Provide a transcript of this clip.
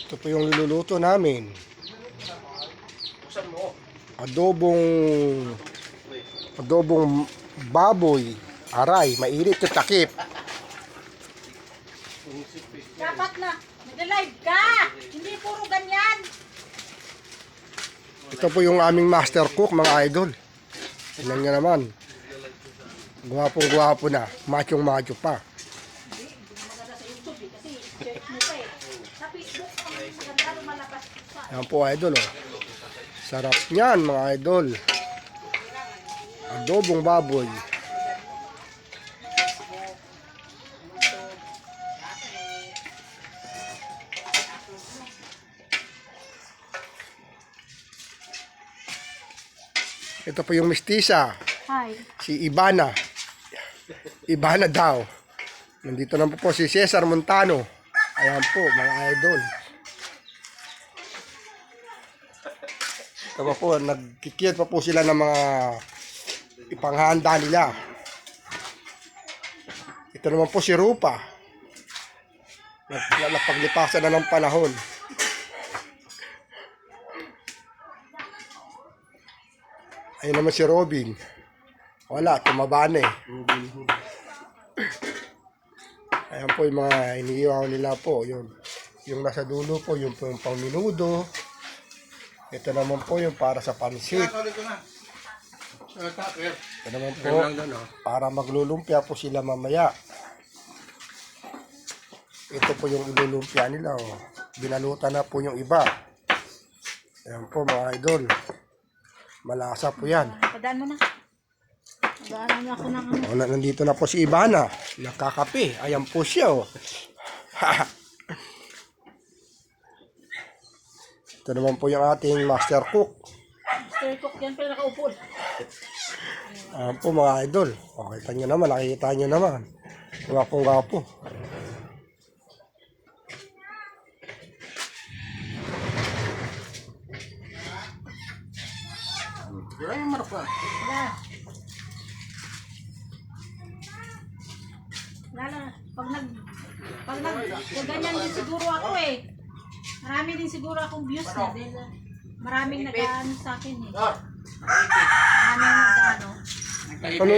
Ito po yung niluluto namin. Adobong baboy. Aray, mainit yung takip. Dapat na, nag-live ka! Hindi puro ganyan! Ito po yung aming master cook, mga idol. Tingnan nyo naman. Gwapong-gwapo na. Machong-macho pa. Hindi maganda sa YouTube eh, kasi check mo pa eh. Sa Facebook, ang maganda lumalabas pa. Yan po, idol. Oh. Sarap niyan, mga idol. Adobong baboy. Ito po yung mistisa. Hi. Si Ibana. Ibana daw. Nandito na po si Cesar Montano. Ayan po, mga idol. Ito pa po, nagkikiyat pa po sila ng mga ipanghanda nila. Ito naman po si Rupa. Napaglipasan na ng panahon. Ayun naman si Robin. Wala, tumaba na eh. Ayan po yung mga iniiwaw nila po. Yung nasa dulo po, yung pang minudo. Ito naman po yung para sa pansit. Ito naman po, para maglulumpia po sila mamaya. Ito po yung ilulumpia nila. Oh. Binalutan na po yung iba. Ayan po mga idol. Malasa po yan. Padaan mo na. Padaan mo ako ng ano. O, nandito na po si Ibana. Nakakape. Ayan po siya. Oh. Ito naman po yung ating master cook. Master cook yan pala nakaupo. Ayan po mga idol. O, kita nyo naman. Nakikita nyo naman. Gapong-gapo. Wala. Lala, pag ganyan din siguro ako eh. Marami din siguro akong views na dahil maraming nag-ano sa akin eh. Maraming nag-ano. Ano